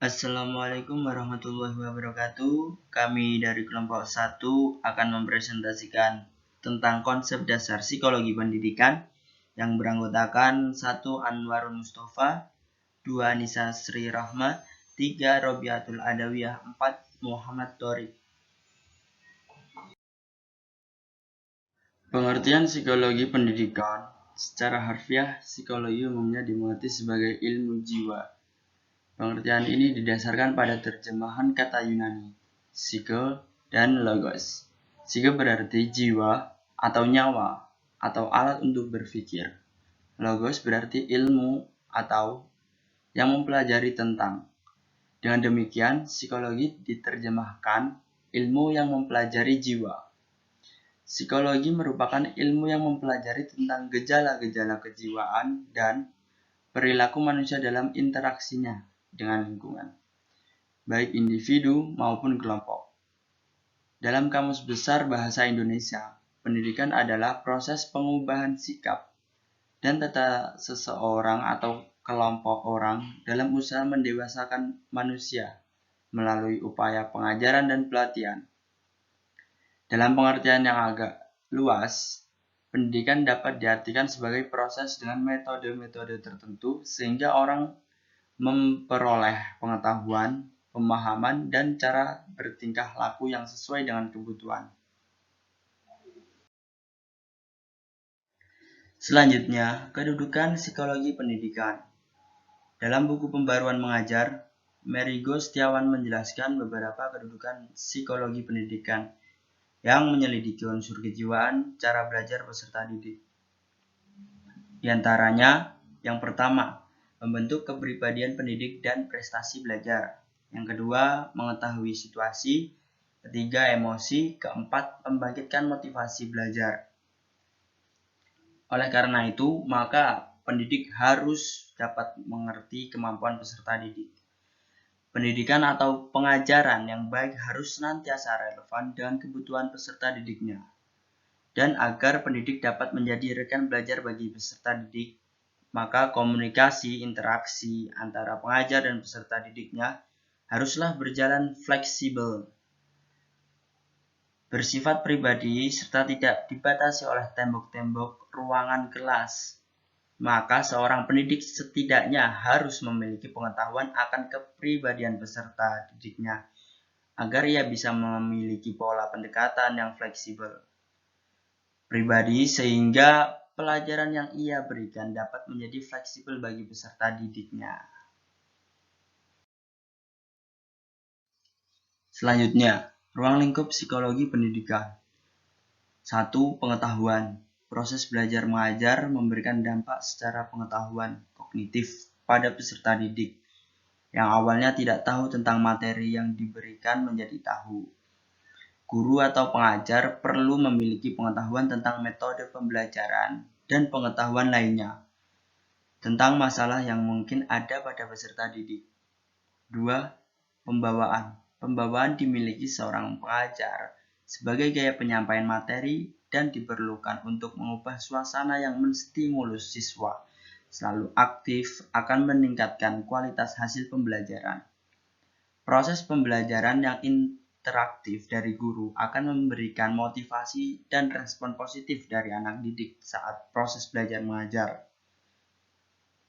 Assalamualaikum warahmatullahi wabarakatuh. Kami dari kelompok 1 akan mempresentasikan tentang konsep dasar psikologi pendidikan yang beranggotakan 1. Anwarul Mustafa, 2. Nisa Sri Rahma, 3. Robiatul Adawiyah, 4. Muhammad Thorik. Pengertian psikologi pendidikan. Secara harfiah, psikologi umumnya dimengerti sebagai ilmu jiwa. Pengertian ini didasarkan pada terjemahan kata Yunani, psyche dan logos. Psyche berarti jiwa atau nyawa atau alat untuk berpikir. Logos berarti ilmu atau yang mempelajari tentang. Dengan demikian, psikologi diterjemahkan ilmu yang mempelajari jiwa. Psikologi merupakan ilmu yang mempelajari tentang gejala-gejala kejiwaan dan perilaku manusia dalam interaksinya dengan lingkungan, baik individu maupun kelompok. Dalam Kamus Besar Bahasa Indonesia, pendidikan adalah proses pengubahan sikap dan tata seseorang atau kelompok orang dalam usaha mendewasakan manusia melalui upaya pengajaran dan pelatihan. Dalam pengertian yang agak luas, pendidikan dapat diartikan sebagai proses dengan metode-metode tertentu sehingga orang memperoleh pengetahuan, pemahaman, dan cara bertingkah laku yang sesuai dengan kebutuhan. Selanjutnya, kedudukan psikologi pendidikan. Dalam buku Pembaruan Mengajar, Merigo Setiawan menjelaskan beberapa kedudukan psikologi pendidikan yang menyelidiki unsur kejiwaan, cara belajar peserta didik. Di antaranya, yang pertama, membentuk kepribadian pendidik dan prestasi belajar. Yang kedua, mengetahui situasi. Ketiga, emosi. Keempat, membangkitkan motivasi belajar. Oleh karena itu, maka pendidik harus dapat mengerti kemampuan peserta didik. Pendidikan atau pengajaran yang baik harus senantiasa relevan dengan kebutuhan peserta didiknya. Dan agar pendidik dapat menjadi rekan belajar bagi peserta didik, maka komunikasi, interaksi antara pengajar dan peserta didiknya haruslah berjalan fleksibel, bersifat pribadi, serta tidak dibatasi oleh tembok-tembok ruangan kelas. Maka seorang pendidik setidaknya harus memiliki pengetahuan akan kepribadian peserta didiknya, agar ia bisa memiliki pola pendekatan yang fleksibel pribadi sehingga pelajaran yang ia berikan dapat menjadi fleksibel bagi peserta didiknya. Selanjutnya, ruang lingkup psikologi pendidikan. 1. Pengetahuan. Proses belajar mengajar memberikan dampak secara pengetahuan kognitif pada peserta didik yang awalnya tidak tahu tentang materi yang diberikan menjadi tahu. Guru atau pengajar perlu memiliki pengetahuan tentang metode pembelajaran dan pengetahuan lainnya tentang masalah yang mungkin ada pada peserta didik. 2. Pembawaan. Pembawaan dimiliki seorang pengajar sebagai gaya penyampaian materi dan diperlukan untuk mengubah suasana yang menstimulus siswa selalu aktif akan meningkatkan kualitas hasil pembelajaran. Proses pembelajaran yang interaktif dari guru akan memberikan motivasi dan respon positif dari anak didik saat proses belajar mengajar.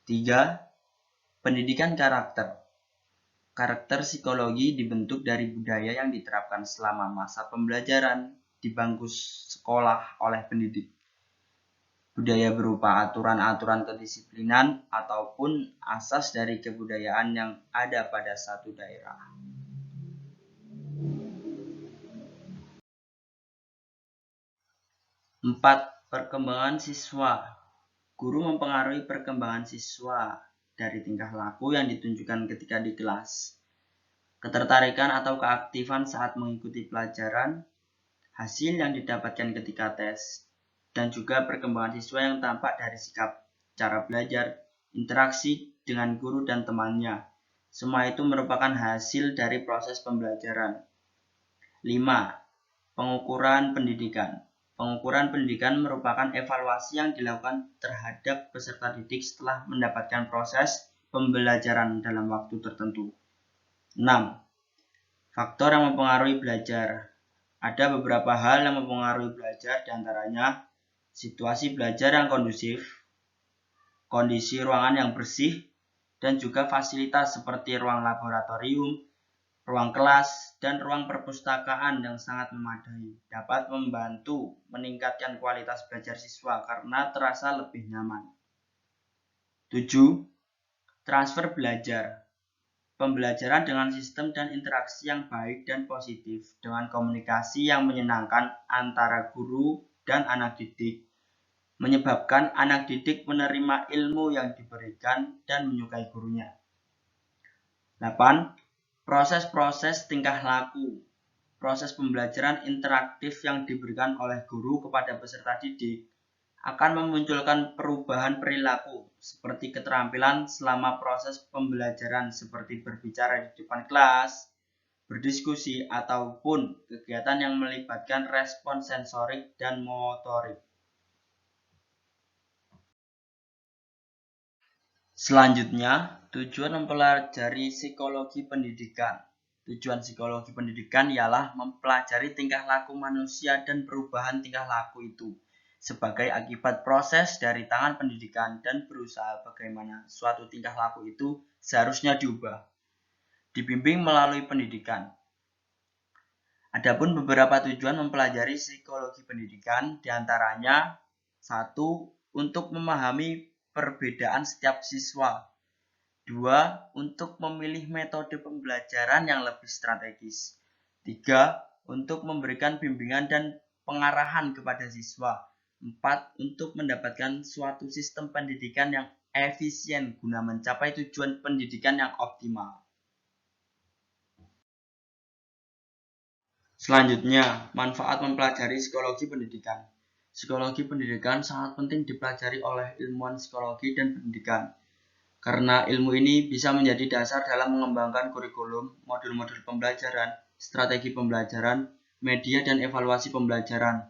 3. Pendidikan karakter. Karakter psikologi dibentuk dari budaya yang diterapkan selama masa pembelajaran di bangku sekolah oleh pendidik. Budaya berupa aturan-aturan kedisiplinan ataupun asas dari kebudayaan yang ada pada satu daerah. 4. Perkembangan siswa. Guru mempengaruhi perkembangan siswa dari tingkah laku yang ditunjukkan ketika di kelas, ketertarikan atau keaktifan saat mengikuti pelajaran, hasil yang didapatkan ketika tes, dan juga perkembangan siswa yang tampak dari sikap, cara belajar, interaksi dengan guru dan temannya. Semua itu merupakan hasil dari proses pembelajaran. 5. Pengukuran pendidikan. Pengukuran pendidikan merupakan evaluasi yang dilakukan terhadap peserta didik setelah mendapatkan proses pembelajaran dalam waktu tertentu. 6. Faktor yang mempengaruhi belajar. Ada beberapa hal yang mempengaruhi belajar, diantaranya situasi belajar yang kondusif, kondisi ruangan yang bersih, dan juga fasilitas seperti ruang laboratorium, ruang kelas, dan ruang perpustakaan yang sangat memadai dapat membantu meningkatkan kualitas belajar siswa karena terasa lebih nyaman. 7. Transfer belajar. Pembelajaran dengan sistem dan interaksi yang baik dan positif dengan komunikasi yang menyenangkan antara guru dan anak didik menyebabkan anak didik menerima ilmu yang diberikan dan menyukai gurunya. 8. Proses-proses tingkah laku. Proses pembelajaran interaktif yang diberikan oleh guru kepada peserta didik akan memunculkan perubahan perilaku seperti keterampilan selama proses pembelajaran seperti berbicara di depan kelas, berdiskusi, ataupun kegiatan yang melibatkan respon sensorik dan motorik. Selanjutnya, tujuan mempelajari psikologi pendidikan. Tujuan psikologi pendidikan ialah mempelajari tingkah laku manusia dan perubahan tingkah laku itu sebagai akibat proses dari tangan pendidikan dan berusaha bagaimana suatu tingkah laku itu seharusnya diubah, dibimbing melalui pendidikan. Adapun beberapa tujuan mempelajari psikologi pendidikan, diantaranya 1. Untuk memahami perbedaan setiap siswa. 2. Untuk memilih metode pembelajaran yang lebih strategis. 3. Untuk memberikan bimbingan dan pengarahan kepada siswa. 4. Untuk mendapatkan suatu sistem pendidikan yang efisien guna mencapai tujuan pendidikan yang optimal. Selanjutnya, manfaat mempelajari psikologi pendidikan. Psikologi pendidikan sangat penting dipelajari oleh ilmuwan psikologi dan pendidikan. Karena ilmu ini bisa menjadi dasar dalam mengembangkan kurikulum, modul-modul pembelajaran, strategi pembelajaran, media dan evaluasi pembelajaran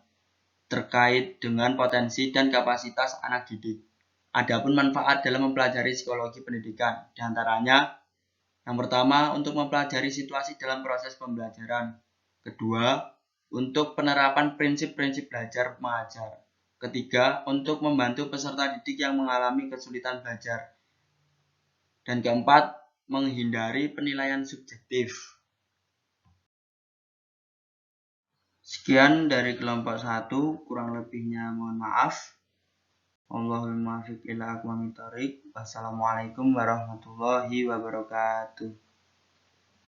terkait dengan potensi dan kapasitas anak didik. Adapun manfaat dalam mempelajari psikologi pendidikan, diantaranya yang pertama untuk mempelajari situasi dalam proses pembelajaran, kedua untuk penerapan prinsip-prinsip belajar mengajar, ketiga untuk membantu peserta didik yang mengalami kesulitan belajar, dan keempat, menghindari penilaian subjektif. Sekian dari kelompok 1, kurang lebihnya mohon maaf. Wallahul muwaffiq ila aqwamit thoriq. Wassalamualaikum warahmatullahi wabarakatuh.